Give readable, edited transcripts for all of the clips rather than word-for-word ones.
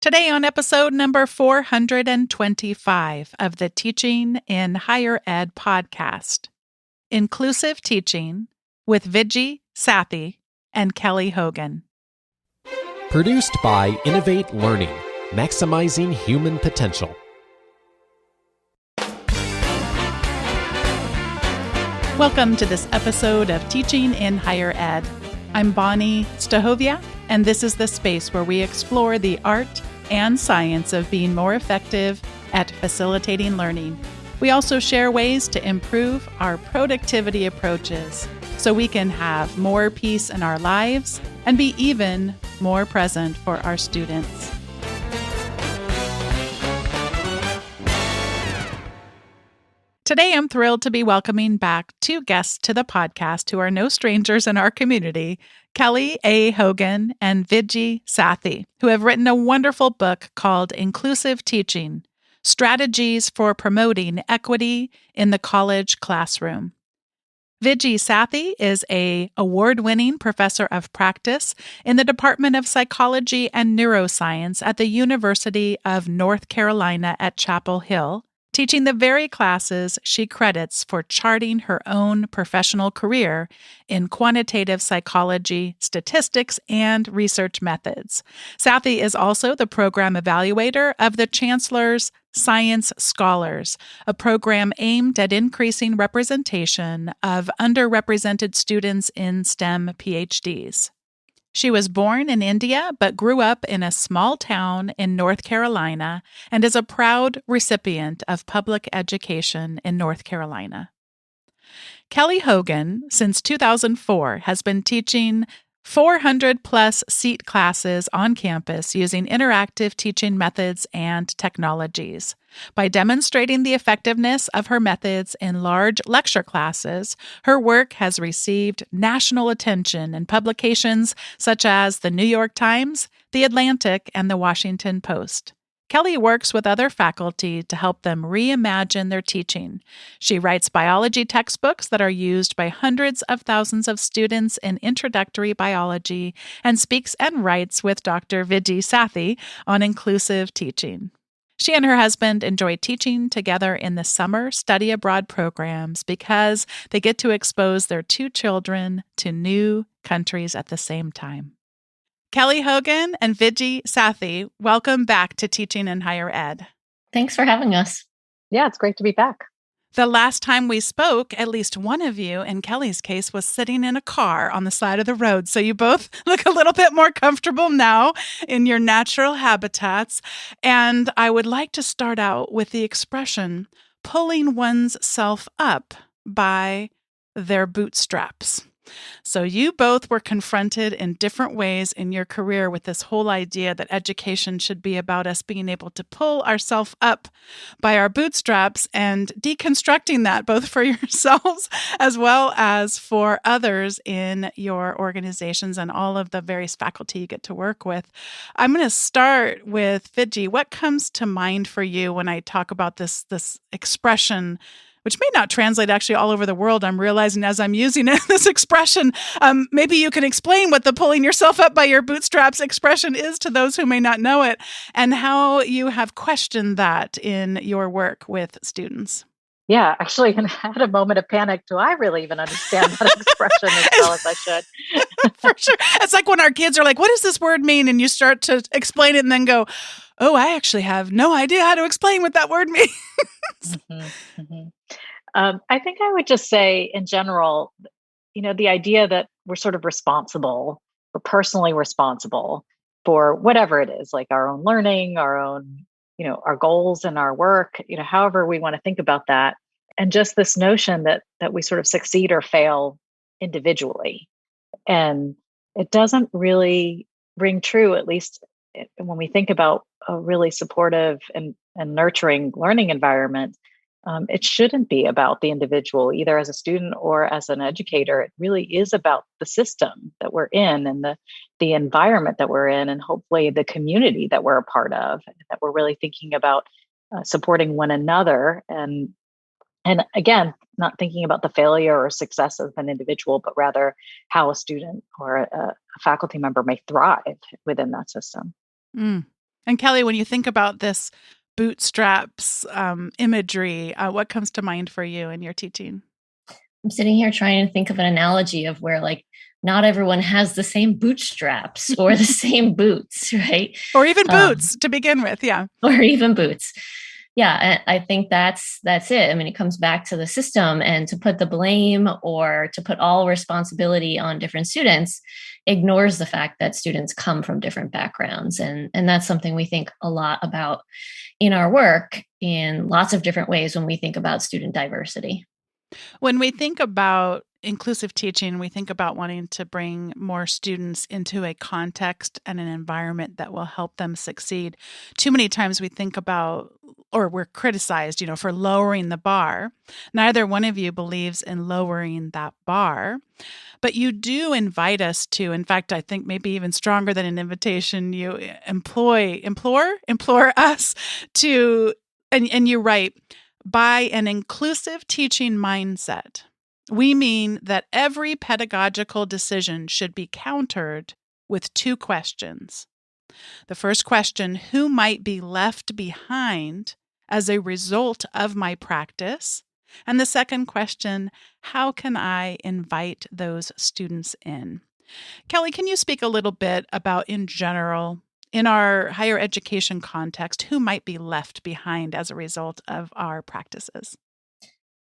Today on episode number 425 of the Teaching in Higher Ed podcast, Inclusive Teaching with Viji Sathy and Kelly Hogan. Produced by Innovate Learning, maximizing human potential. Welcome to this episode of Teaching in Higher Ed. I'm Bonnie Stahoviak, and this is the space where we explore the art and science of being more effective at facilitating learning. We also share ways to improve our productivity approaches so we can have more peace in our lives and be even more present for our students. Today, I'm thrilled to be welcoming back two guests to the podcast who are no strangers in our community, Kelly A. Hogan and Viji Sathy, who have written a wonderful book called Inclusive Teaching: Strategies for Promoting Equity in the College Classroom. Viji Sathy is an award-winning professor of practice in the Department of Psychology and Neuroscience at the University of North Carolina at Chapel Hill, teaching the very classes she credits for charting her own professional career in quantitative psychology, statistics, and research methods. Sathy is also the program evaluator of the Chancellor's Science Scholars, a program aimed at increasing representation of underrepresented students in STEM PhDs. She was born in India but grew up in a small town in North Carolina and is a proud recipient of public education in North Carolina. Kelly Hogan, since 2004, has been teaching 400-plus seat classes on campus using interactive teaching methods and technologies. By demonstrating the effectiveness of her methods in large lecture classes, her work has received national attention in publications such as the New York Times, The Atlantic, and the Washington Post. Kelly works with other faculty to help them reimagine their teaching. She writes biology textbooks that are used by hundreds of thousands of students in introductory biology and speaks and writes with Dr. Viji Sathy on inclusive teaching. She and her husband enjoy teaching together in the summer study abroad programs because they get to expose their two children to new countries at the same time. Kelly Hogan and Viji Sathy, welcome back to Teaching in Higher Ed. Thanks for having us. Yeah, it's great to be back. The last time we spoke, at least one of you, in Kelly's case, was sitting in a car on the side of the road. So you both look a little bit more comfortable now in your natural habitats. And I would like to start out with the expression, pulling one's self up by their bootstraps. So you both were confronted in different ways in your career with this whole idea that education should be about us being able to pull ourselves up by our bootstraps and deconstructing that both for yourselves as well as for others in your organizations and all of the various faculty you get to work with. I'm going to start with Viji. What comes to mind for you when I talk about this expression, which may not translate actually all over the world? I'm realizing as I'm using it, this expression, maybe you can explain what the pulling yourself up by your bootstraps expression is to those who may not know it, and how you have questioned that in your work with students. Yeah, actually, I had a moment of panic. Do I really even understand that expression as well as I should? For sure. It's like when our kids are like, what does this word mean? And you start to explain it and then go, oh, I actually have no idea how to explain what that word means. Mm-hmm, mm-hmm. I think I would just say in general, the idea that we're sort of responsible, we're personally responsible for whatever it is, like our own learning, our own, our goals and our work, however we want to think about that. And just this notion that we sort of succeed or fail individually. And it doesn't really ring true, at least when we think about a really supportive and nurturing learning environment. It shouldn't be about the individual, either as a student or as an educator. It really is about the system that we're in and the environment that we're in, and hopefully the community that we're a part of, that we're really thinking about supporting one another. And again, not thinking about the failure or success of an individual, but rather how a student or a faculty member may thrive within that system. Mm. And Kelly, when you think about this bootstraps imagery, what comes to mind for you in your teaching? I'm sitting here trying to think of an analogy of where like not everyone has the same bootstraps or the same boots, right? Or even boots to begin with, yeah. Or even boots. Yeah, I think that's it. I mean, it comes back to the system, and to put the blame or to put all responsibility on different students ignores the fact that students come from different backgrounds. And that's something we think a lot about in our work in lots of different ways when we think about student diversity. When we think about inclusive teaching, we think about wanting to bring more students into a context and an environment that will help them succeed. Too many times we think about, or we're criticized, for lowering the bar. Neither one of you believes in lowering that bar, but you do invite us to, in fact, I think maybe even stronger than an invitation, you implore us to, and you write, by an inclusive teaching mindset, we mean that every pedagogical decision should be countered with two questions. The first question, who might be left behind as a result of my practice? And the second question, how can I invite those students in? Kelly, can you speak a little bit about, in general, in our higher education context, who might be left behind as a result of our practices?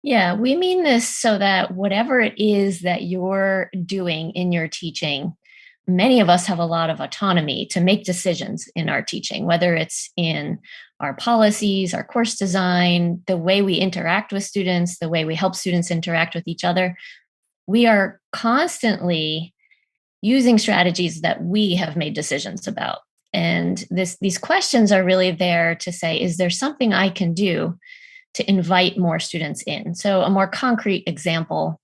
Yeah, we mean this so that whatever it is that you're doing in your teaching, many of us have a lot of autonomy to make decisions in our teaching, whether it's in our policies, our course design, the way we interact with students, the way we help students interact with each other. We are constantly using strategies that we have made decisions about. And these questions are really there to say, is there something I can do to invite more students in? So a more concrete example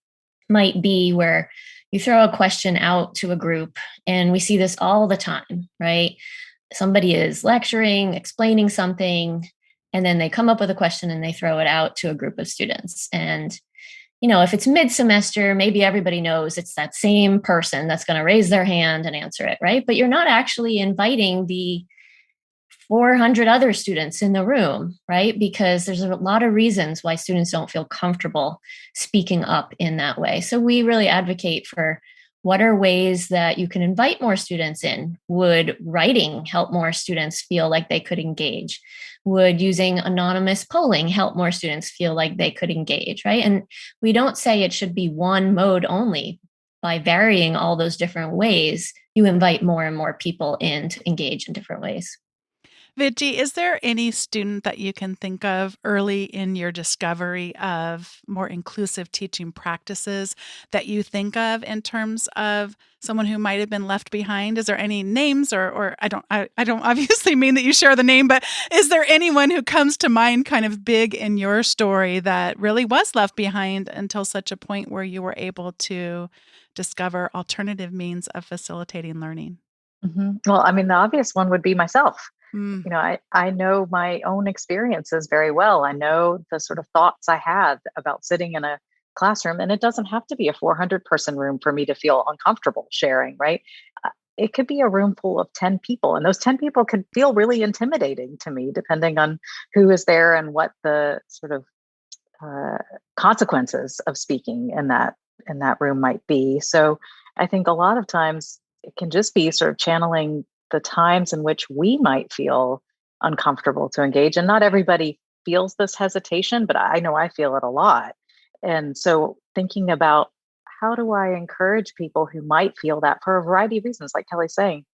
might be where you throw a question out to a group, and we see this all the time, right? Somebody is lecturing, explaining something, and then they come up with a question and they throw it out to a group of students. And if it's mid-semester, maybe everybody knows it's that same person that's going to raise their hand and answer it, right? But you're not actually inviting the 400 other students in the room, right? Because there's a lot of reasons why students don't feel comfortable speaking up in that way. So we really advocate for what are ways that you can invite more students in? Would writing help more students feel like they could engage? Would using anonymous polling help more students feel like they could engage, right? And we don't say it should be one mode only. By varying all those different ways, you invite more and more people in to engage in different ways. Viji, is there any student that you can think of early in your discovery of more inclusive teaching practices that you think of in terms of someone who might have been left behind? Is there any names, or I don't obviously mean that you share the name, but is there anyone who comes to mind kind of big in your story that really was left behind until such a point where you were able to discover alternative means of facilitating learning? Mm-hmm. Well, I mean, the obvious one would be myself. Mm. I know my own experiences very well. I know the sort of thoughts I had about sitting in a classroom, and it doesn't have to be a 400-person room for me to feel uncomfortable sharing, right? It could be a room full of 10 people, and those 10 people could feel really intimidating to me, depending on who is there and what the sort of consequences of speaking in that room might be. So I think a lot of times it can just be sort of channeling the times in which we might feel uncomfortable to engage. And not everybody feels this hesitation, but I know I feel it a lot. And so thinking about how do I encourage people who might feel that for a variety of reasons, like Kelly's saying,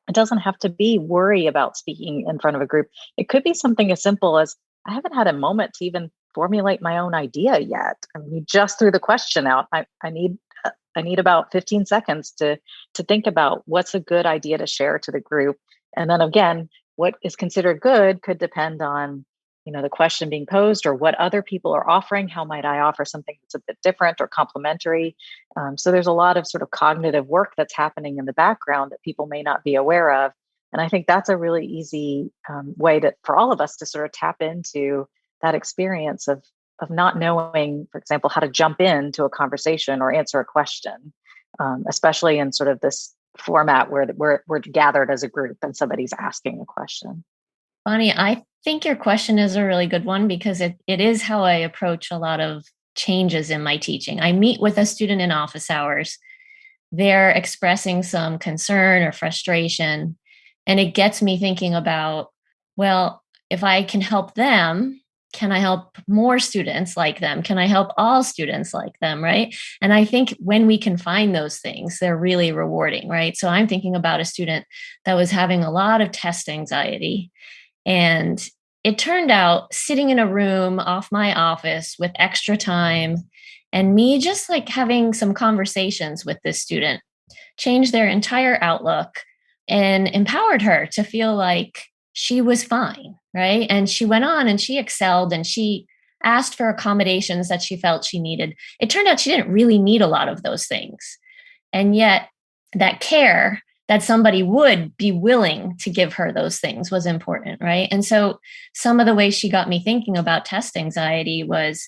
it doesn't have to be worry about speaking in front of a group. It could be something as simple as I haven't had a moment to even formulate my own idea yet. I mean, you just threw the question out. I need about 15 seconds to think about what's a good idea to share to the group. And then again, what is considered good could depend on, the question being posed or what other people are offering. How might I offer something that's a bit different or complementary? So there's a lot of sort of cognitive work that's happening in the background that people may not be aware of. And I think that's a really easy way for all of us to sort of tap into that experience of not knowing, for example, how to jump into a conversation or answer a question, especially in sort of this format where we're gathered as a group and somebody's asking a question. Bonnie, I think your question is a really good one because it is how I approach a lot of changes in my teaching. I meet with a student in office hours. They're expressing some concern or frustration, and it gets me thinking about, well, if I can help them, can I help more students like them? Can I help all students like them? Right. And I think when we can find those things, they're really rewarding. Right. So I'm thinking about a student that was having a lot of test anxiety. And it turned out sitting in a room off my office with extra time and me just like having some conversations with this student changed their entire outlook and empowered her to feel like she was fine, right? And she went on and she excelled and she asked for accommodations that she felt she needed. It turned out she didn't really need a lot of those things. And yet that care that somebody would be willing to give her those things was important, right? And so some of the ways she got me thinking about test anxiety was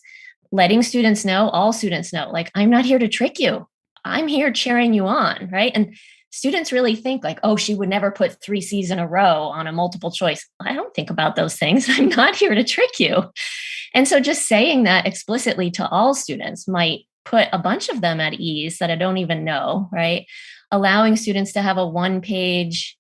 letting students know, all students know, like, I'm not here to trick you. I'm here cheering you on, right? And students really think like, oh, she would never put 3 C's in a row on a multiple choice. I don't think about those things. I'm not here to trick you. And so just saying that explicitly to all students might put a bunch of them at ease that I don't even know, right? Allowing students to have a 1-page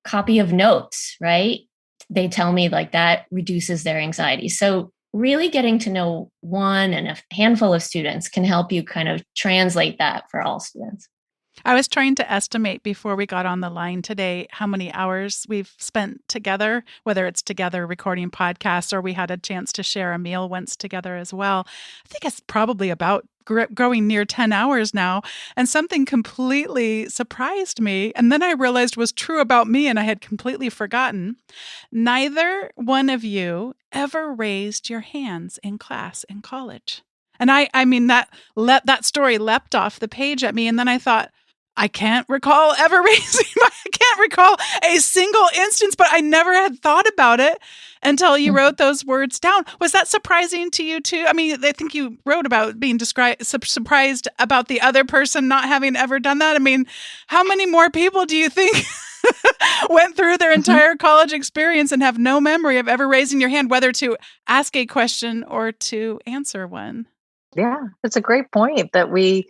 copy of notes, right? They tell me like that reduces their anxiety. So really getting to know one and a handful of students can help you kind of translate that for all students. I was trying to estimate before we got on the line today how many hours we've spent together, whether it's together recording podcasts or we had a chance to share a meal once together as well. I think it's probably about growing near 10 hours now. And something completely surprised me. And then I realized was true about me and I had completely forgotten. Neither one of you ever raised your hands in class in college. And I mean, that story leapt off the page at me. And then I thought, I can't recall ever I can't recall a single instance, but I never had thought about it until you wrote those words down. Was that surprising to you too? I mean, I think you wrote about being surprised about the other person not having ever done that. I mean, how many more people do you think went through their entire college experience and have no memory of ever raising your hand, whether to ask a question or to answer one? Yeah, it's a great point that we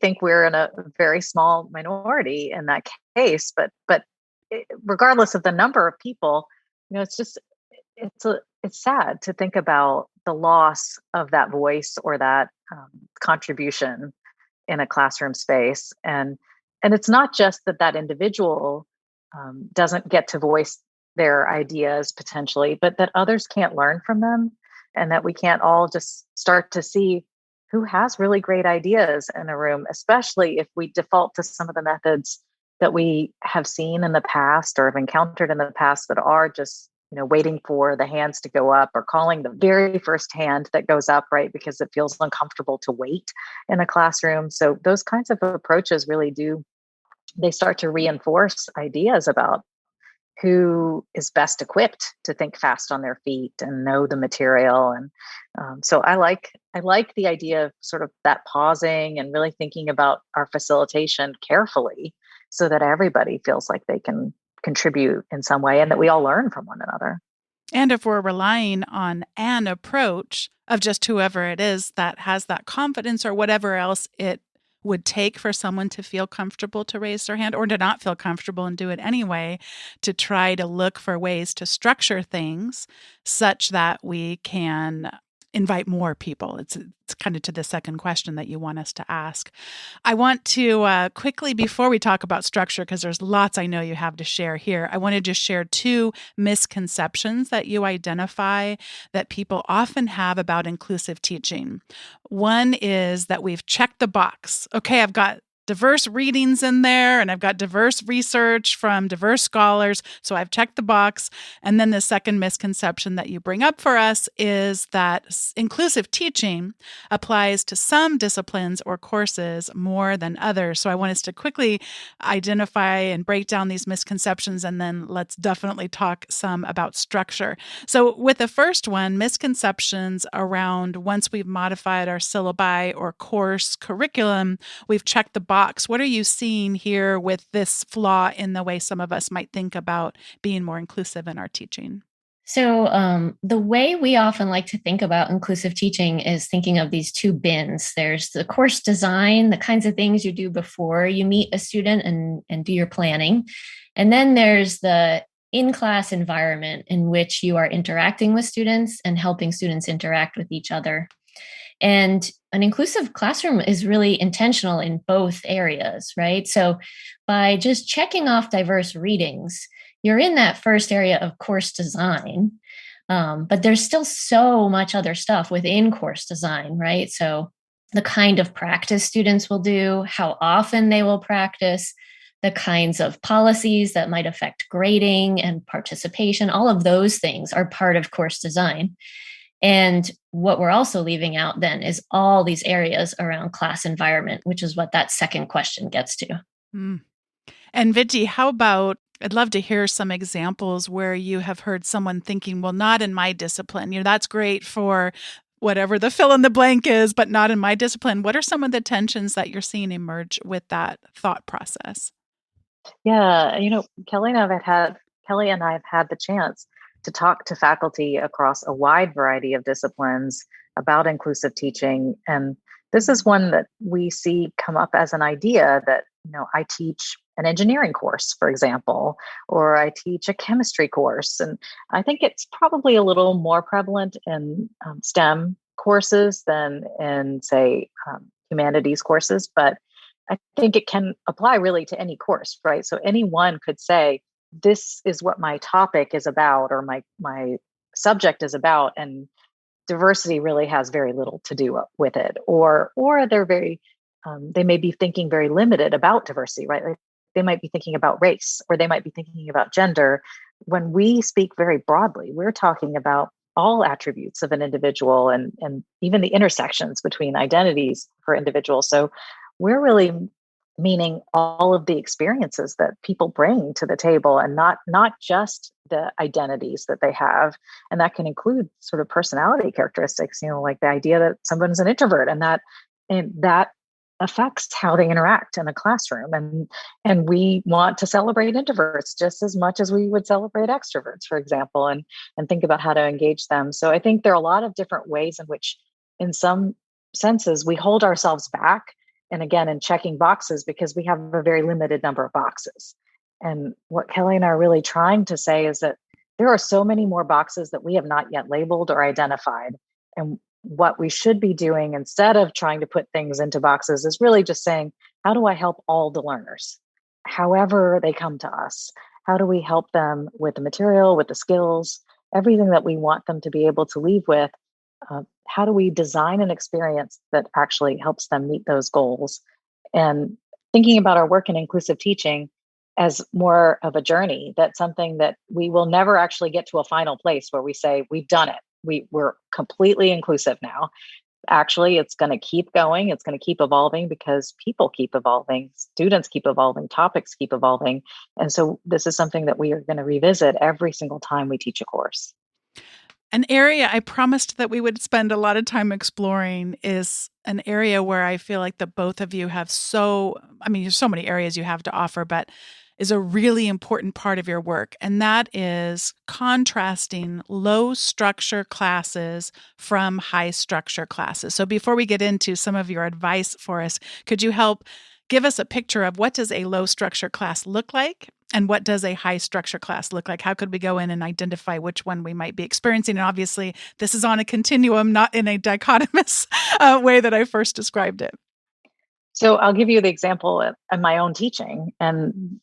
think we're in a very small minority in that case, but regardless of the number of people, it's sad to think about the loss of that voice or that contribution in a classroom space, and it's not just that individual doesn't get to voice their ideas potentially, but that others can't learn from them, and that we can't all just start to see who has really great ideas in a room, especially if we default to some of the methods that we have seen in the past or have encountered in the past that are just, waiting for the hands to go up or calling the very first hand that goes up, right? Because it feels uncomfortable to wait in a classroom. So those kinds of approaches really they start to reinforce ideas about who is best equipped to think fast on their feet and know the material. And so I like the idea of sort of that pausing and really thinking about our facilitation carefully so that everybody feels like they can contribute in some way and that we all learn from one another. And if we're relying on an approach of just whoever it is that has that confidence or whatever else it would take for someone to feel comfortable to raise their hand or to not feel comfortable and do it anyway, to try to look for ways to structure things such that we can invite more people. It's kind of to the second question that you want us to ask. I want to quickly, before we talk about structure, because there's lots I know you have to share here, I want to just share 2 misconceptions that you identify that people often have about inclusive teaching. One is that we've checked the box. Okay, I've got diverse readings in there and I've got diverse research from diverse scholars. So I've checked the box. And then the second misconception that you bring up for us is that inclusive teaching applies to some disciplines or courses more than others. So I want us to quickly identify and break down these misconceptions, and then let's definitely talk some about structure. So with the first one, misconceptions around once we've modified our syllabi or course curriculum, we've checked the box. What are you seeing here with this flaw in the way some of us might think about being more inclusive in our teaching? So, the way we often like to think about inclusive teaching is thinking of these two bins. There's the course design, the kinds of things you do before you meet a student and do your planning. And then there's the in-class environment in which you are interacting with students and helping students interact with each other. And an inclusive classroom is really intentional in both areas, right? So by just checking off diverse readings, you're in that first area of course design. But there's still so much other stuff within course design, right? So the kind of practice students will do, how often they will practice, the kinds of policies that might affect grading and participation, all of those things are part of course design. And what we're also leaving out then is all these areas around class environment, which is what that second question gets to. Mm. And Viji, how about, I'd love to hear some examples where you have heard someone thinking, well, not in my discipline. That's great for whatever the fill in the blank is, but not in my discipline. What are some of the tensions that you're seeing emerge with that thought process? Yeah, Kelly and I have had the chance to talk to faculty across a wide variety of disciplines about inclusive teaching. And this is one that we see come up as an idea that, I teach an engineering course, for example, or I teach a chemistry course. And I think it's probably a little more prevalent in STEM courses than in, say, humanities courses. But I think it can apply really to any course, right? So anyone could say, this is what my topic is about, or my subject is about, and diversity really has very little to do with it, or they're very they may be thinking very limited about diversity, right? Like they might be thinking about race, or they might be thinking about gender. When we speak very broadly, we're talking about all attributes of an individual, and even the intersections between identities for individuals. So we're really meaning all of the experiences that people bring to the table, and not just the identities that they have. And that can include sort of personality characteristics, like the idea that someone's an introvert, and that affects how they interact in a classroom. And we want to celebrate introverts just as much as we would celebrate extroverts, for example, and think about how to engage them. So I think there are a lot of different ways in which, in some senses, we hold ourselves back, and again, in checking boxes, because we have a very limited number of boxes. And what Kelly and I are really trying to say is that there are so many more boxes that we have not yet labeled or identified. And what we should be doing, instead of trying to put things into boxes, is really just saying, how do I help all the learners, however they come to us? How do we help them with the material, with the skills, everything that we want them to be able to leave with? How do we design an experience that actually helps them meet those goals? And thinking about our work in inclusive teaching as more of a journey, that's something that we will never actually get to a final place where we say, we've done it. We're completely inclusive now. Actually, it's going to keep going. It's going to keep evolving, because people keep evolving, students keep evolving, topics keep evolving. And so this is something that we are going to revisit every single time we teach a course. An area I promised that we would spend a lot of time exploring is an area where I feel like the both of you have there's so many areas you have to offer, but is a really important part of your work. And that is contrasting low structure classes from high structure classes. So before we get into some of your advice for us, could you help give us a picture of what does a low structure class look like? And what does a high structure class look like? How could we go in and identify which one we might be experiencing? And obviously, this is on a continuum, not in a dichotomous way that I first described it. So I'll give you the example of my own teaching. And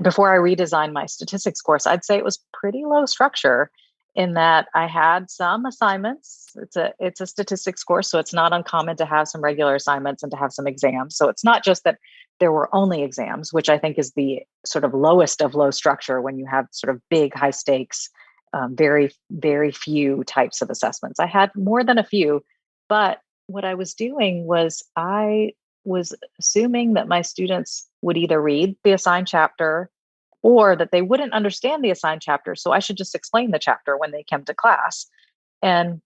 before I redesigned my statistics course, I'd say it was pretty low structure, in that I had some assignments. It's a statistics course, so it's not uncommon to have some regular assignments and to have some exams. So it's not just that there were only exams, which I think is the sort of lowest of low structure, when you have sort of big, high stakes, very, very few types of assessments. I had more than a few, but what I was doing was I was assuming that my students would either read the assigned chapter, or that they wouldn't understand the assigned chapter. So I should just explain the chapter when they came to class. And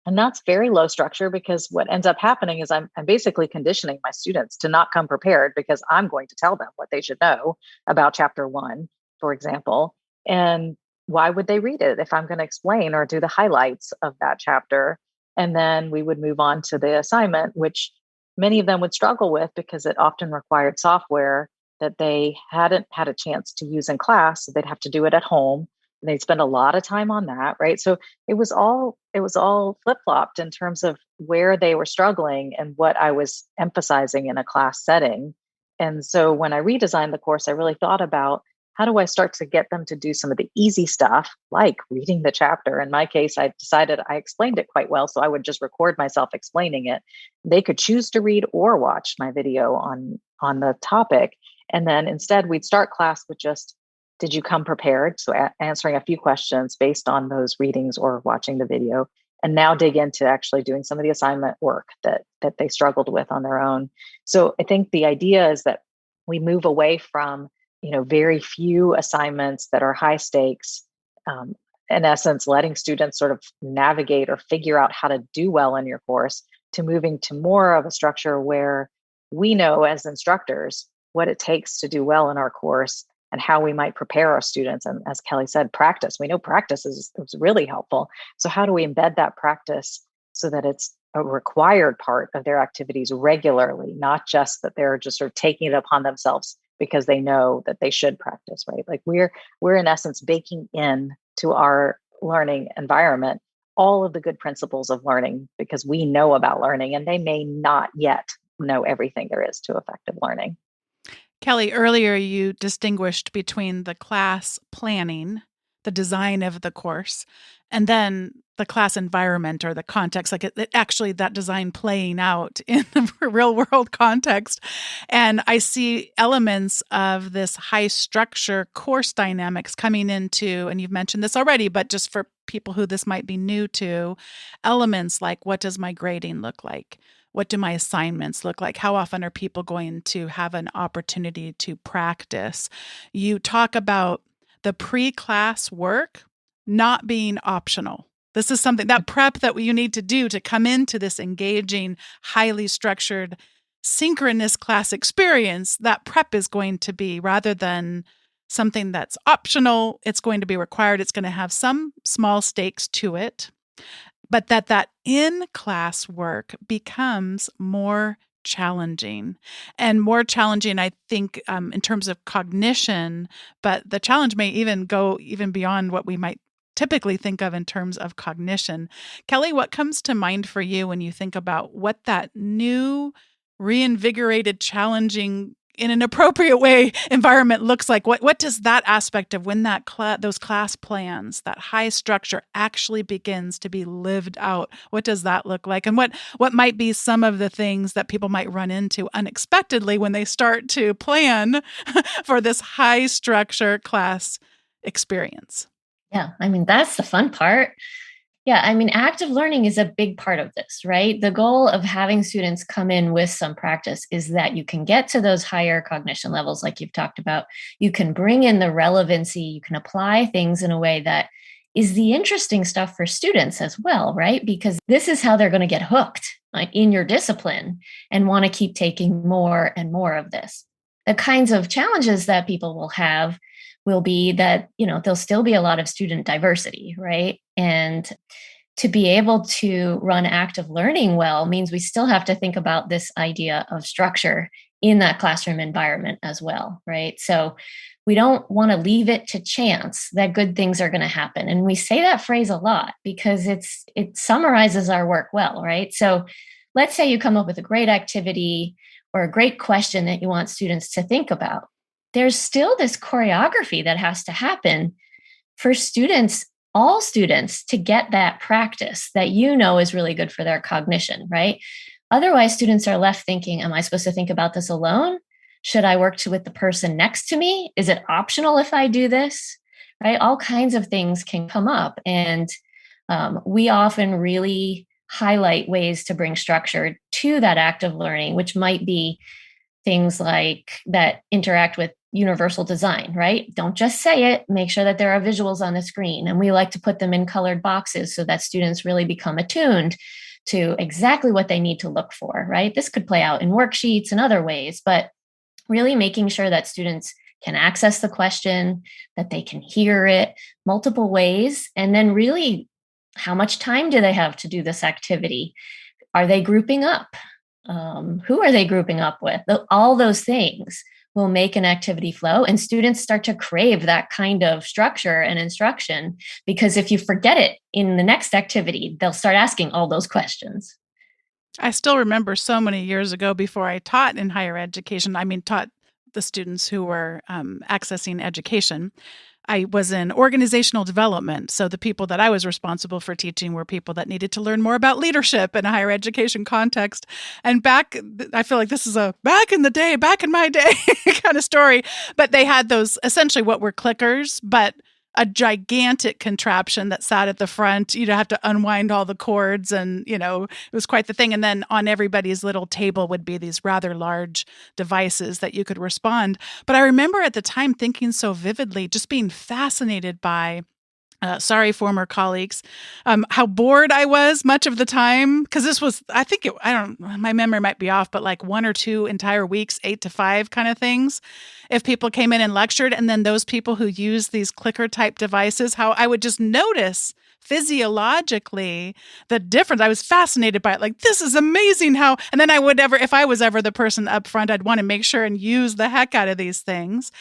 And that's very low structure, because what ends up happening is I'm basically conditioning my students to not come prepared, because I'm going to tell them what they should know about chapter 1, for example. And why would they read it if I'm going to explain or do the highlights of that chapter? And then we would move on to the assignment, which many of them would struggle with because it often required software that they hadn't had a chance to use in class. So they'd have to do it at home. And they'd spend a lot of time on that, right? So it was all flip-flopped in terms of where they were struggling and what I was emphasizing in a class setting. And so when I redesigned the course, I really thought about, how do I start to get them to do some of the easy stuff, like reading the chapter? In my case, I decided I explained it quite well, so I would just record myself explaining it. They could choose to read or watch my video on the topic. And then instead, we'd start class with just, did you come prepared? So answering a few questions based on those readings or watching the video, and now dig into actually doing some of the assignment work that they struggled with on their own. So I think the idea is that we move away from, very few assignments that are high stakes, in essence, letting students sort of navigate or figure out how to do well in your course, to moving to more of a structure where we know as instructors what it takes to do well in our course and how we might prepare our students. And as Kelly said, practice. We know practice is really helpful. So how do we embed that practice so that it's a required part of their activities regularly, not just that they're just sort of taking it upon themselves because they know that they should practice, right? Like we're in essence baking in to our learning environment all of the good principles of learning, because we know about learning and they may not yet know everything there is to effective learning. Kelly, earlier you distinguished between the class planning, the design of the course, and then the class environment or the context, like actually that design playing out in the real world context. And I see elements of this high structure course dynamics coming into, and you've mentioned this already, but just for people who this might be new to, elements like, what does my grading look like? What do my assignments look like? How often are people going to have an opportunity to practice? You talk about the pre-class work not being optional. This is something, that prep that you need to do to come into this engaging, highly structured, synchronous class experience. That prep is going to be, rather than something that's optional, it's going to be required. It's going to have some small stakes to it, but that in-class work becomes more challenging. And more challenging, I think, in terms of cognition, but the challenge may even go even beyond what we might typically think of in terms of cognition. Kelly, what comes to mind for you when you think about what that new, reinvigorated, challenging, in an appropriate way, environment looks like? What does that aspect of when that those class plans, that high structure actually begins to be lived out? What does that look like? And what might be some of the things that people might run into unexpectedly when they start to plan for this high structure class experience? Yeah, I mean, that's the fun part. Yeah, I mean, active learning is a big part of this, right? The goal of having students come in with some practice is that you can get to those higher cognition levels, like you've talked about. You can bring in the relevancy, you can apply things in a way that is the interesting stuff for students as well, right? Because this is how they're going to get hooked in your discipline and want to keep taking more and more of this. The kinds of challenges that people will have will be that, there'll still be a lot of student diversity, right? And to be able to run active learning well means we still have to think about this idea of structure in that classroom environment as well, right? So we don't want to leave it to chance that good things are going to happen. And we say that phrase a lot because it summarizes our work well, right? So let's say you come up with a great activity or a great question that you want students to think about. There's still this choreography that has to happen for students, all students, to get that practice that is really good for their cognition, right? Otherwise, students are left thinking, am I supposed to think about this alone? Should I work with the person next to me? Is it optional if I do this? Right? All kinds of things can come up. And we often really highlight ways to bring structure to that active learning, which might be things like that interact with universal design, right? Don't just say it, make sure that there are visuals on the screen. And we like to put them in colored boxes so that students really become attuned to exactly what they need to look for, right? This could play out in worksheets and other ways, but really making sure that students can access the question, that they can hear it multiple ways, and then really, how much time do they have to do this activity? Are they grouping up? Who are they grouping up with? All those things will make an activity flow, and students start to crave that kind of structure and instruction, because if you forget it in the next activity, they'll start asking all those questions. I still remember so many years ago, before I taught in higher education, taught the students who were accessing education, I was in organizational development. So the people that I was responsible for teaching were people that needed to learn more about leadership in a higher education context. And I feel like this is a back in my day kind of story. But they had those, essentially what were clickers, but a gigantic contraption that sat at the front. You'd have to unwind all the cords, and, it was quite the thing. And then on everybody's little table would be these rather large devices that you could respond. But I remember at the time thinking so vividly, just being fascinated by sorry, former colleagues, how bored I was much of the time. Because this was, my memory might be off, but like 1 or 2 entire weeks, 8 to 5 kind of things. If people came in and lectured, and then those people who use these clicker type devices, how I would just notice physiologically the difference. I was fascinated by it. Like, this is amazing how, and then if I was ever the person up front, I'd want to make sure and use the heck out of these things.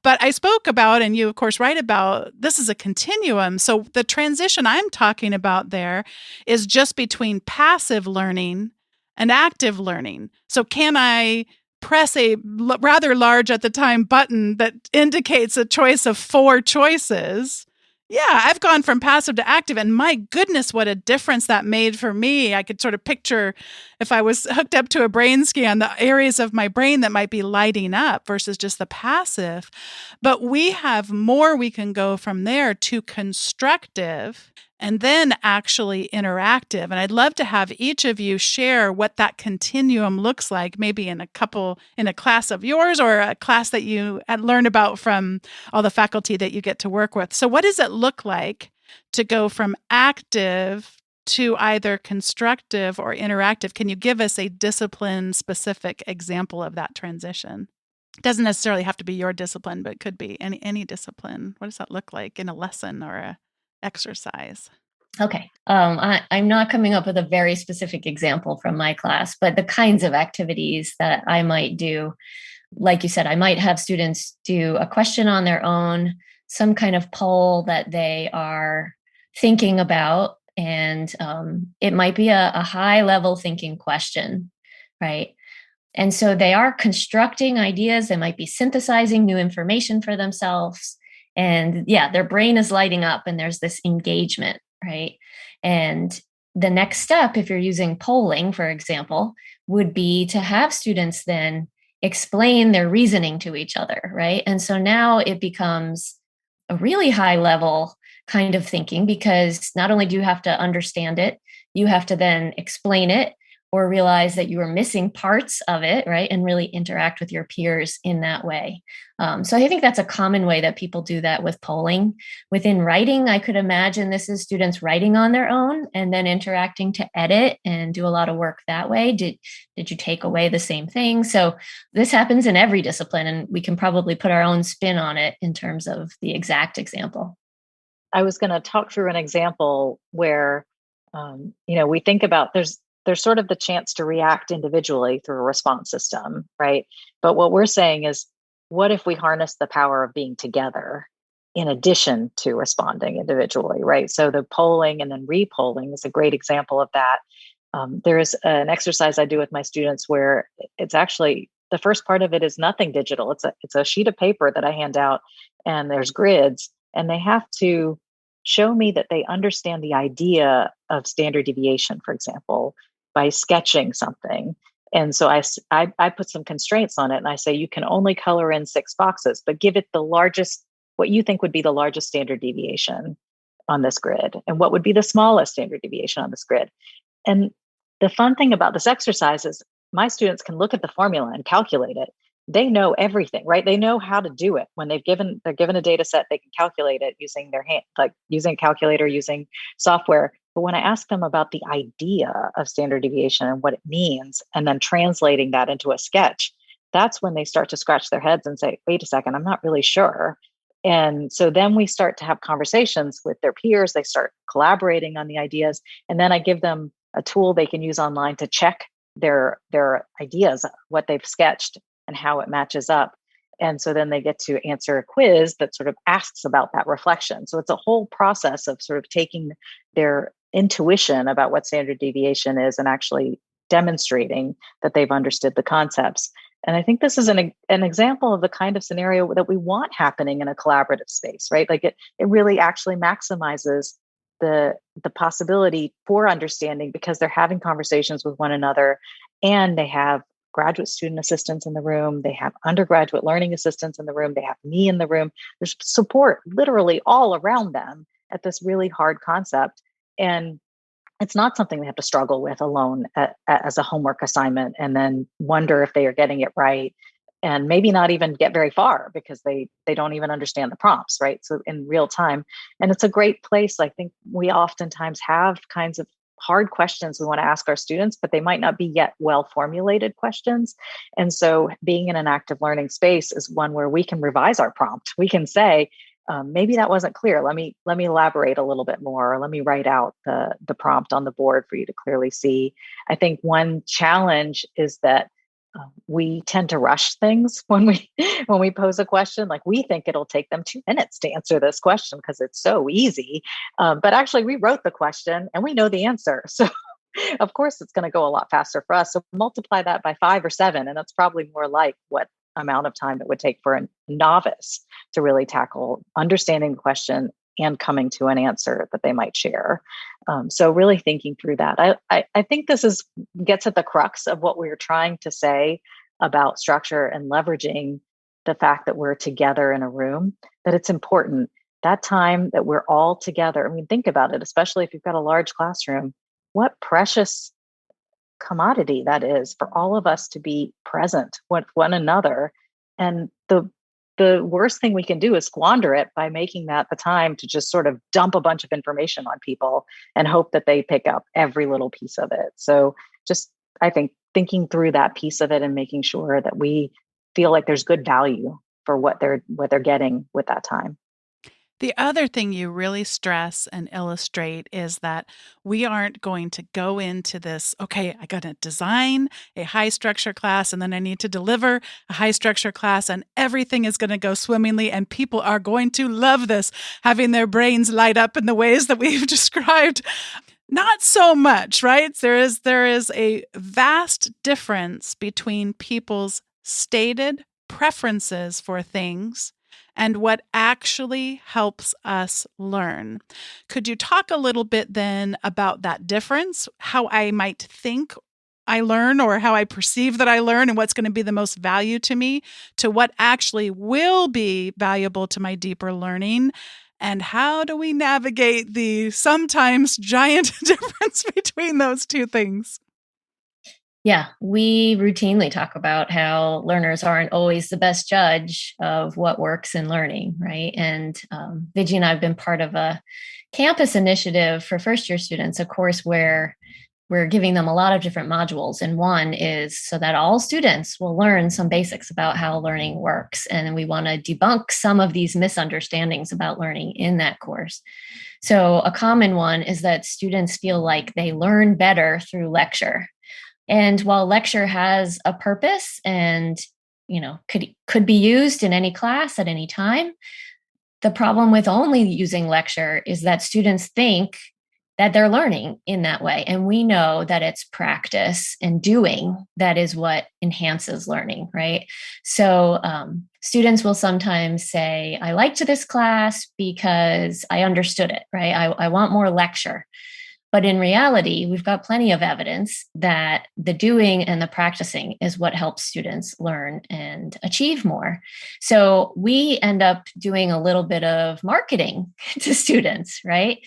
But I spoke about, and you, of course, write about, this is a continuum. So the transition I'm talking about there is just between passive learning and active learning. So can I press a rather large at the time button that indicates a choice of 4 choices? Yeah, I've gone from passive to active, and my goodness, what a difference that made for me. I could sort of picture, if I was hooked up to a brain scan, the areas of my brain that might be lighting up versus just the passive. But we have more we can go from there to constructive and then actually interactive. And I'd love to have each of you share what that continuum looks like, maybe in a class of yours, or a class that you learn about from all the faculty that you get to work with. So what does it look like to go from active to either constructive or interactive? Can you give us a discipline-specific example of that transition? It doesn't necessarily have to be your discipline, but it could be any discipline. What does that look like in a lesson or a exercise? Okay. I'm not coming up with a very specific example from my class, but the kinds of activities that I might do, like you said, I might have students do a question on their own, some kind of poll that they are thinking about. And it might be a high level thinking question, right? And so they are constructing ideas. They might be synthesizing new information for themselves. And yeah, their brain is lighting up, and there's this engagement, right? And the next step, if you're using polling, for example, would be to have students then explain their reasoning to each other, right? And so now it becomes a really high level kind of thinking, because not only do you have to understand it, you have to then explain it or realize that you are missing parts of it, right? And really interact with your peers in that way. So I think that's a common way that people do that with polling. Within writing, I could imagine this is students writing on their own and then interacting to edit and do a lot of work that way. Did you take away the same thing? So this happens in every discipline, and we can probably put our own spin on it in terms of the exact example. I was going to talk through an example where, we think about there's sort of the chance to react individually through a response system, right? But what we're saying is, what if we harness the power of being together in addition to responding individually, right? So the polling and then repolling is a great example of that. There is an exercise I do with my students where it's actually, the first part of it is nothing digital. It's a sheet of paper that I hand out, and there's grids, and they have to show me that they understand the idea of standard deviation, for example, by sketching something. And so I put some constraints on it, and I say, you can only color in 6 boxes, but give it the largest, what you think would be the largest standard deviation on this grid, and what would be the smallest standard deviation on this grid. And the fun thing about this exercise is my students can look at the formula and calculate it, they know everything, right? They know how to do it. When they're given a data set, they can calculate it using their hand, like using a calculator, using software. But when I ask them about the idea of standard deviation and what it means, and then translating that into a sketch, that's when they start to scratch their heads and say, wait a second, I'm not really sure. And so then we start to have conversations with their peers. They start collaborating on the ideas. And then I give them a tool they can use online to check their ideas, what they've sketched and how it matches up. And so then they get to answer a quiz that sort of asks about that reflection. So it's a whole process of sort of taking their intuition about what standard deviation is and actually demonstrating that they've understood the concepts. And I think this is an example of the kind of scenario that we want happening in a collaborative space, right? Like it really actually maximizes the possibility for understanding because they're having conversations with one another, and they have graduate student assistants in the room, they have undergraduate learning assistants in the room, they have me in the room. There's support literally all around them at this really hard concept. And it's not something they have to struggle with alone as a homework assignment and then wonder if they are getting it right, and maybe not even get very far because they don't even understand the prompts, right? So in real time. And it's a great place. I think we oftentimes have kinds of hard questions we want to ask our students, but they might not be yet well formulated questions. And so being in an active learning space is one where we can revise our prompt. We can say, maybe that wasn't clear. Let me elaborate a little bit more. Or let me write out the prompt on the board for you to clearly see. I think one challenge is that we tend to rush things when we pose a question. Like we think it'll take them 2 minutes to answer this question because it's so easy. But actually, we wrote the question and we know the answer. So of course, it's going to go a lot faster for us. So multiply that by 5 or 7, and that's probably more like what amount of time it would take for a novice to really tackle understanding the question and coming to an answer that they might share. So really thinking through that. I think this gets at the crux of what we're trying to say about structure and leveraging the fact that we're together in a room, that it's important. That time that we're all together. I mean, think about it, especially if you've got a large classroom, what precious commodity that is for all of us to be present with one another. And the worst thing we can do is squander it by making that the time to just sort of dump a bunch of information on people and hope that they pick up every little piece of it. So just, I think, thinking through that piece of it and making sure that we feel like there's good value for what they're getting with that time. The other thing you really stress and illustrate is that we aren't going to go into this, okay, I got to design a high structure class and then I need to deliver a high structure class and everything is going to go swimmingly and people are going to love this, having their brains light up in the ways that we've described. Not so much, right? There is a vast difference between people's stated preferences for things and what actually helps us learn. Could you talk a little bit then about that difference, how I might think I learn or how I perceive that I learn and what's going to be the most value to me, to what actually will be valuable to my deeper learning? And how do we navigate the sometimes giant difference between those two things? Yeah, we routinely talk about how learners aren't always the best judge of what works in learning, right? And Viji and I have been part of a campus initiative for first-year students, a course where we're giving them a lot of different modules. And one is so that all students will learn some basics about how learning works. And we want to debunk some of these misunderstandings about learning in that course. So a common one is that students feel like they learn better through lecture. And while lecture has a purpose and, could be used in any class at any time, the problem with only using lecture is that students think that they're learning in that way. And we know that it's practice and doing that is what enhances learning, right? So students will sometimes say, I liked this class because I understood it, right? I want more lecture. But in reality, we've got plenty of evidence that the doing and the practicing is what helps students learn and achieve more. So we end up doing a little bit of marketing to students, right?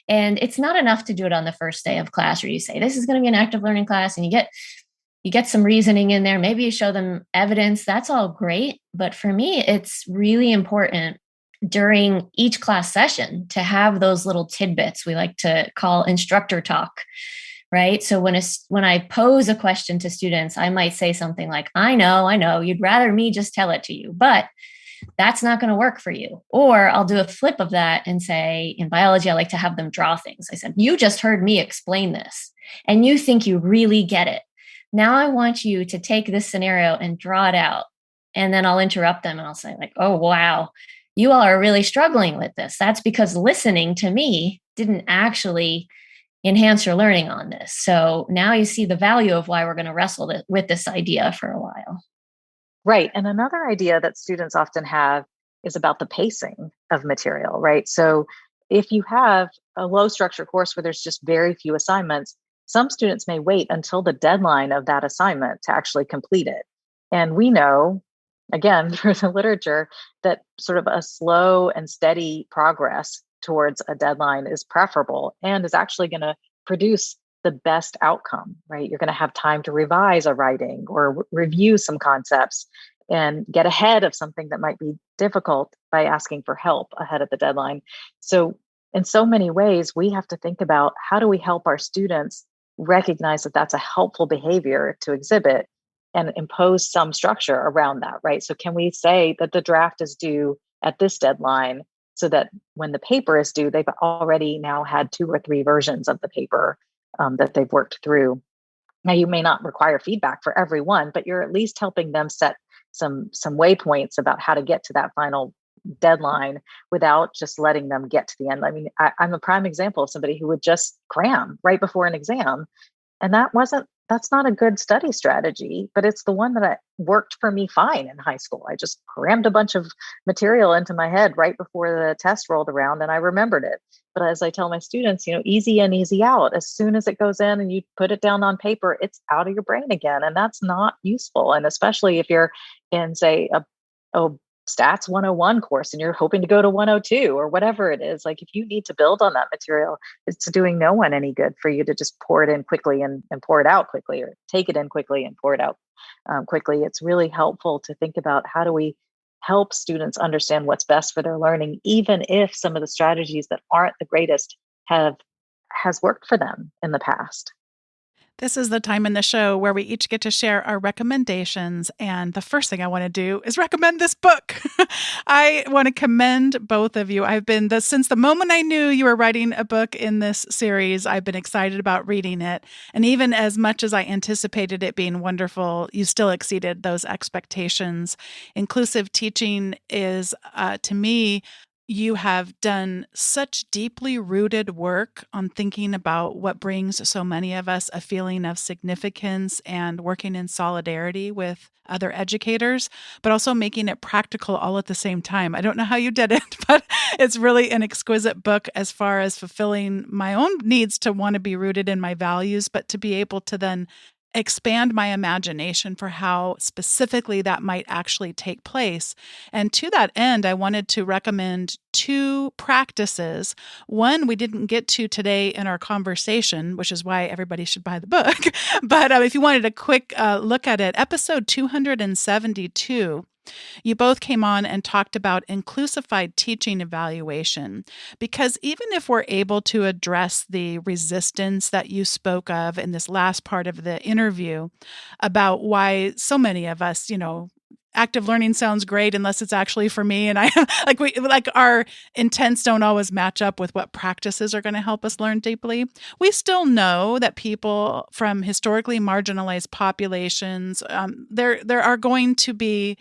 And it's not enough to do it on the first day of class where you say, this is going to be an active learning class, and you get you get some reasoning in there. Maybe you show them evidence. That's all great. But for me, it's really important during each class session to have those little tidbits we like to call instructor talk, right? So when I pose a question to students, I might say something like, I know, you'd rather me just tell it to you, but that's not going to work for you. Or I'll do a flip of that and say, in biology, I like to have them draw things. I said, you just heard me explain this and you think you really get it. Now I want you to take this scenario and draw it out. And then I'll interrupt them and I'll say like, oh, wow, you all are really struggling with this. That's because listening to me didn't actually enhance your learning on this. So now you see the value of why we're going to wrestle with this idea for a while. Right. And another idea that students often have is about the pacing of material, right? So if you have a low structure course where there's just very few assignments, some students may wait until the deadline of that assignment to actually complete it. And we know, again, through the literature, that sort of a slow and steady progress towards a deadline is preferable and is actually going to produce the best outcome, right? You're going to have time to revise a writing or review some concepts and get ahead of something that might be difficult by asking for help ahead of the deadline. So in so many ways, we have to think about how do we help our students recognize that that's a helpful behavior to exhibit and impose some structure around that, right? So can we say that the draft is due at this deadline so that when the paper is due, they've already now had 2 or 3 versions of the paper that they've worked through. Now, you may not require feedback for everyone, but you're at least helping them set some waypoints about how to get to that final deadline without just letting them get to the end. I mean, I'm a prime example of somebody who would just cram right before an exam. And that's not a good study strategy, but it's the one that worked for me fine in high school. I just crammed a bunch of material into my head right before the test rolled around and I remembered it. But as I tell my students, easy in, easy out. As soon as it goes in and you put it down on paper, it's out of your brain again. And that's not useful. And especially if you're in, say, a stats 101 course and you're hoping to go to 102 or whatever it is, like if you need to build on that material, it's doing no one any good for you to just pour it in quickly and pour it out quickly, or take it in quickly and pour it out quickly. It's really helpful to think about how do we help students understand what's best for their learning, even if some of the strategies that aren't the greatest has worked for them in the past. This is the time in the show where we each get to share our recommendations. And the first thing I want to do is recommend this book. I want to commend both of you. Since the moment I knew you were writing a book in this series, I've been excited about reading it. And even as much as I anticipated it being wonderful, you still exceeded those expectations. Inclusive teaching is, to me, you have done such deeply rooted work on thinking about what brings so many of us a feeling of significance and working in solidarity with other educators, but also making it practical all at the same time. I don't know how you did it, but it's really an exquisite book as far as fulfilling my own needs to want to be rooted in my values, but to be able to then expand my imagination for how specifically that might actually take place. And to that end, I wanted to recommend 2 practices. One we didn't get to today in our conversation, which is why everybody should buy the book. But if you wanted a quick look at it, episode 272, you both came on and talked about inclusified teaching evaluation, because even if we're able to address the resistance that you spoke of in this last part of the interview about why so many of us, active learning sounds great unless it's actually for me, and I our intents don't always match up with what practices are going to help us learn deeply. We still know that people from historically marginalized populations, there are going to be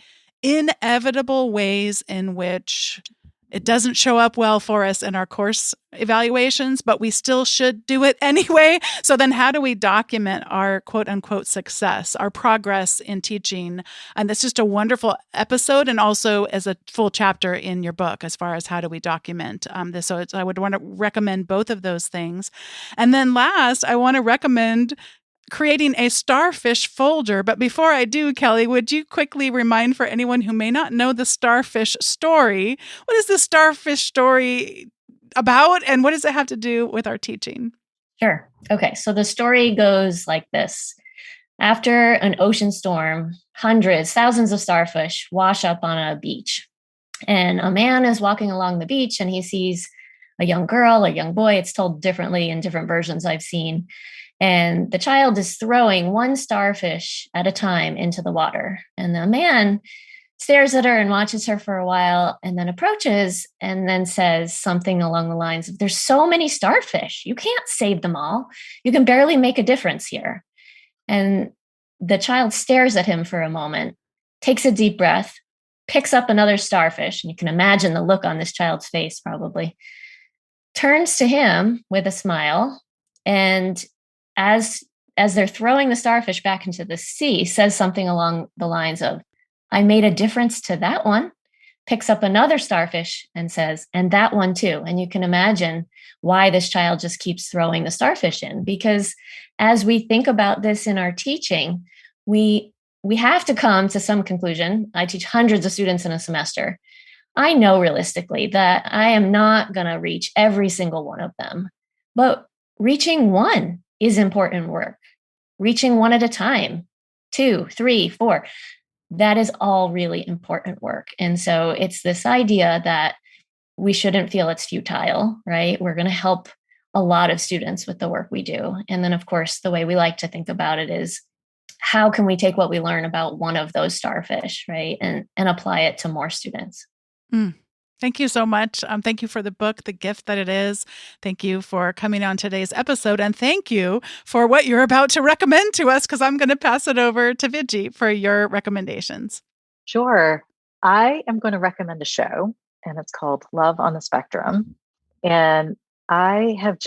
inevitable ways in which it doesn't show up well for us in our course evaluations, but we still should do it anyway. So then how do we document our quote unquote success, our progress in teaching? And that's just a wonderful episode, and also as a full chapter in your book as far as how do we document this. So I would want to recommend both of those things. And then last, I want to recommend creating a starfish folder. But before I do, Kelly, would you quickly remind for anyone who may not know the starfish story, what is the starfish story about and what does it have to do with our teaching? Sure. Okay. So the story goes like this. After an ocean storm, hundreds, thousands of starfish wash up on a beach. And a man is walking along the beach and he sees a young girl, a young boy. It's told differently in different versions I've seen. And the child is throwing one starfish at a time into the water. And the man stares at her and watches her for a while and then approaches and then says something along the lines of, "There's so many starfish. You can't save them all. You can barely make a difference here." And the child stares at him for a moment, takes a deep breath, picks up another starfish, and you can imagine the look on this child's face probably, turns to him with a smile, and as they're throwing the starfish back into the sea, says something along the lines of, "I made a difference to that one," picks up another starfish and says, "And that one too." And you can imagine why this child just keeps throwing the starfish in, because as we think about this in our teaching, we have to come to some conclusion. I teach hundreds of students in a semester. I know realistically that I am not going to reach every single one of them, but reaching one is important work. Reaching one at a time, 2, 3, 4, that is all really important work. And so it's this idea that we shouldn't feel it's futile, right? We're going to help a lot of students with the work we do. And then, of course, the way we like to think about it is, how can we take what we learn about one of those starfish, right, and apply it to more students? Mm. Thank you so much. Thank you for the book, the gift that it is. Thank you for coming on today's episode. And thank you for what you're about to recommend to us, because I'm going to pass it over to Viji for your recommendations. Sure. I am going to recommend a show, and it's called Love on the Spectrum. And I have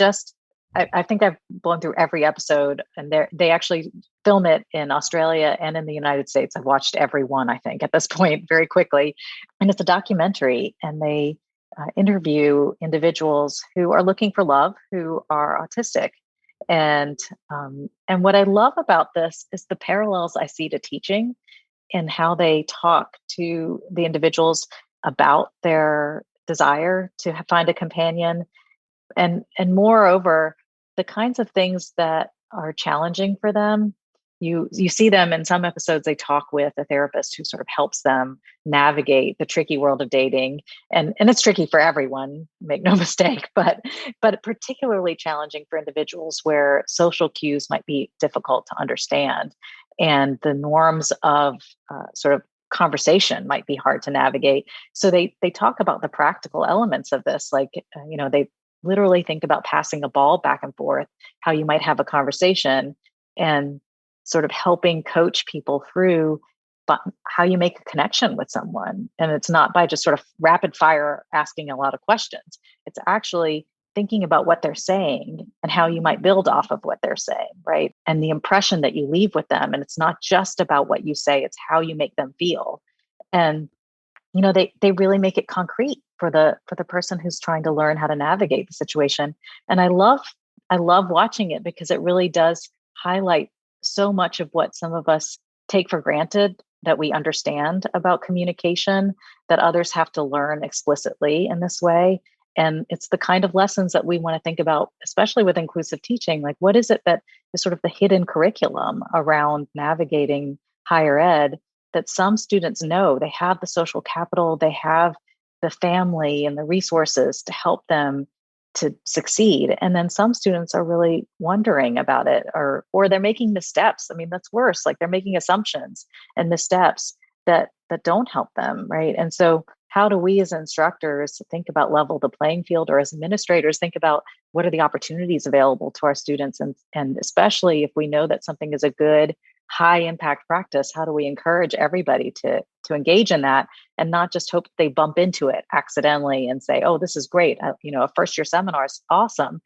I think I've blown through every episode, and they actually film it in Australia and in the United States. I've watched every one, I think, at this point very quickly. And it's a documentary, and they interview individuals who are looking for love, who are autistic. And what I love about this is the parallels I see to teaching and how they talk to the individuals about their desire to find a companion, and moreover, the kinds of things that are challenging for them. You see them in some episodes. They talk with a therapist who sort of helps them navigate the tricky world of dating, and it's tricky for everyone, make no mistake, but particularly challenging for individuals where social cues might be difficult to understand, and the norms of sort of conversation might be hard to navigate. So they talk about the practical elements of this, like they literally think about passing a ball back and forth, how you might have a conversation, and sort of helping coach people through but how you make a connection with someone. And it's not by just sort of rapid fire asking a lot of questions. It's actually thinking about what they're saying and how you might build off of what they're saying, right? And the impression that you leave with them. And it's not just about what you say, it's how you make them feel. And they really make it concrete for the person who's trying to learn how to navigate the situation. And I love watching it, because it really does highlight so much of what some of us take for granted that we understand about communication, that others have to learn explicitly in this way. And it's the kind of lessons that we want to think about, especially with inclusive teaching. Like, what is it that is sort of the hidden curriculum around navigating higher ed, that some students know they have the social capital, they have the family and the resources to help them to succeed. And then some students are really wondering about it, or they're making missteps. I mean, that's worse. Like, they're making assumptions and missteps that don't help them, right? And so how do we as instructors think about level the playing field, or as administrators think about what are the opportunities available to our students? And especially if we know that something is a good high impact practice, how do we encourage everybody to engage in that, and not just hope they bump into it accidentally and say, "Oh, this is great. A first year seminar is awesome."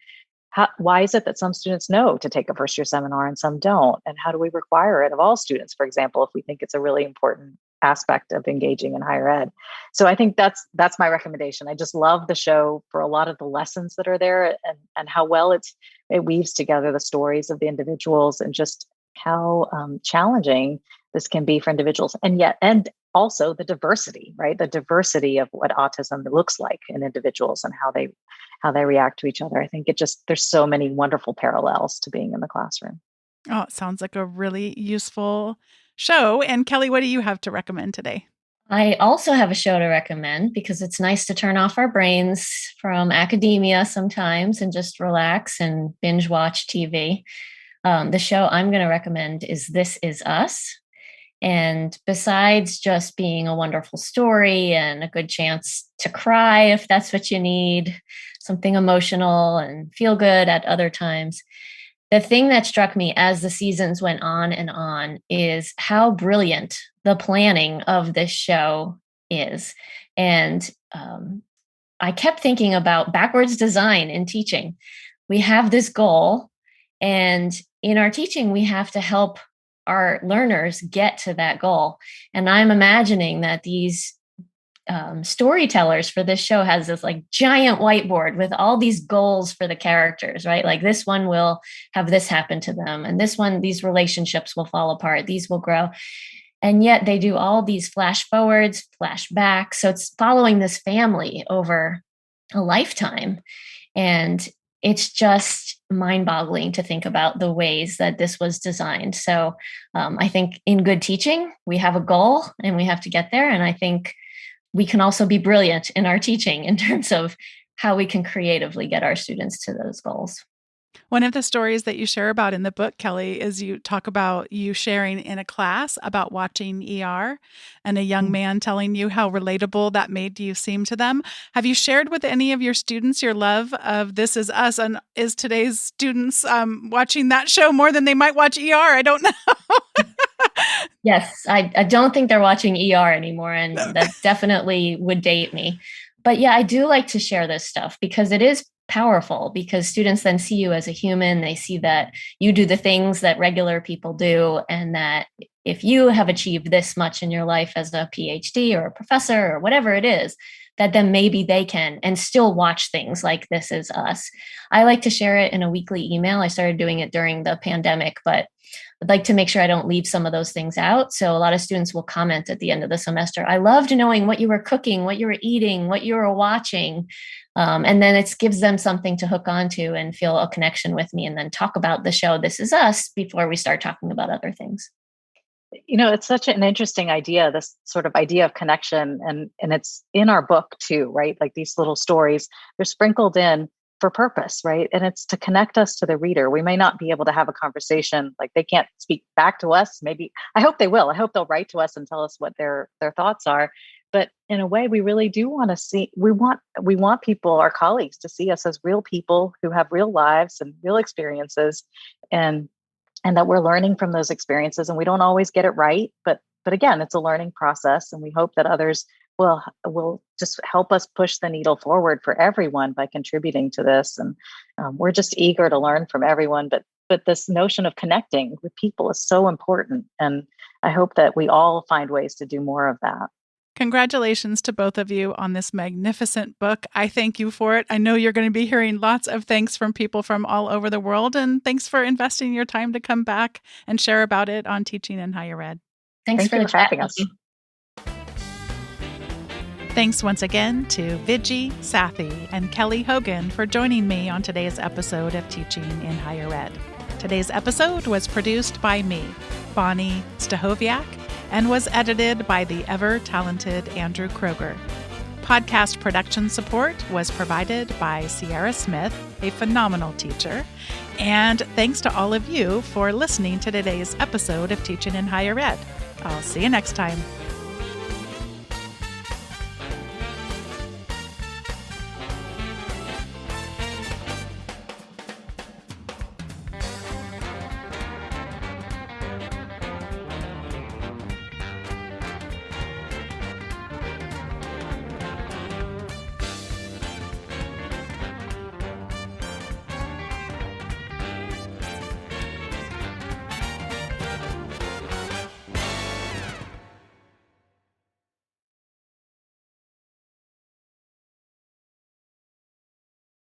Why is it that some students know to take a first year seminar and some don't? And how do we require it of all students, for example, if we think it's a really important aspect of engaging in higher ed? So I think that's my recommendation. I just love the show for a lot of the lessons that are there, and how well it weaves together the stories of the individuals, and just how challenging this can be for individuals, and also the diversity, right? The diversity of what autism looks like in individuals, and how they react to each other. I think there's so many wonderful parallels to being in the classroom. Oh, it sounds like a really useful show. And Kelly, what do you have to recommend today? I also have a show to recommend because it's nice to turn off our brains from academia sometimes and just relax and binge watch TV. The show I'm going to recommend is This Is Us. And besides just being a wonderful story and a good chance to cry if that's what you need, something emotional and feel good at other times, the thing that struck me as the seasons went on and on is how brilliant the planning of this show is. And I kept thinking about backwards design in teaching. We have this goal, and in our teaching, we have to help our learners get to that goal. And I'm imagining that these storytellers for this show has this like giant whiteboard with all these goals for the characters, right? Like this one will have this happen to them, and this one, these relationships will fall apart, these will grow. And yet they do all these flash forwards, flashbacks. So it's following this family over a lifetime. And it's just mind boggling to think about the ways that this was designed. So I think in good teaching, we have a goal and we have to get there. And I think we can also be brilliant in our teaching in terms of how we can creatively get our students to those goals. One of the stories that you share about in the book, Kelly, is you talk about you sharing in a class about watching ER and a young man telling you how relatable that made you seem to them. Have you shared with any of your students your love of This Is Us? And is today's students watching that show more than they might watch ER? I don't know. Yes, I don't think they're watching ER anymore, and that definitely would date me. But yeah, I do like to share this stuff because it is powerful, because students then see you as a human. They see that you do the things that regular people do, and that if you have achieved this much in your life as a PhD or a professor or whatever it is, that then maybe they can and still watch things like This Is Us. I like to share it in a weekly email. I started doing it during the pandemic, but I'd like to make sure I don't leave some of those things out. So a lot of students will comment at the end of the semester, I loved knowing what you were cooking, what you were eating, what you were watching. And then it gives them something to hook onto and feel a connection with me, and then talk about the show This Is Us before we start talking about other things. It's such an interesting idea, this sort of idea of connection. And it's in our book too, right? Like these little stories, they're sprinkled in for purpose, right? And it's to connect us to the reader. We may not be able to have a conversation, like they can't speak back to us. Maybe, I hope they will. I hope they'll write to us and tell us what their thoughts are. But in a way, we really do want to see, we want people, our colleagues, to see us as real people who have real lives and real experiences, and that we're learning from those experiences, and we don't always get it right. But again, it's a learning process, and we hope that others will just help us push the needle forward for everyone by contributing to this. And we're just eager to learn from everyone. But this notion of connecting with people is so important, and I hope that we all find ways to do more of that. Congratulations to both of you on this magnificent book. I thank you for it. I know you're going to be hearing lots of thanks from people from all over the world, and thanks for investing your time to come back and share about it on Teaching in Higher Ed. Thanks for having us. Thanks once again to Viji Sathy and Kelly Hogan for joining me on today's episode of Teaching in Higher Ed. Today's episode was produced by me, Bonnie Stahoviak, and was edited by the ever-talented Andrew Kroger. Podcast production support was provided by Sierra Smith, a phenomenal teacher. And thanks to all of you for listening to today's episode of Teaching in Higher Ed. I'll see you next time.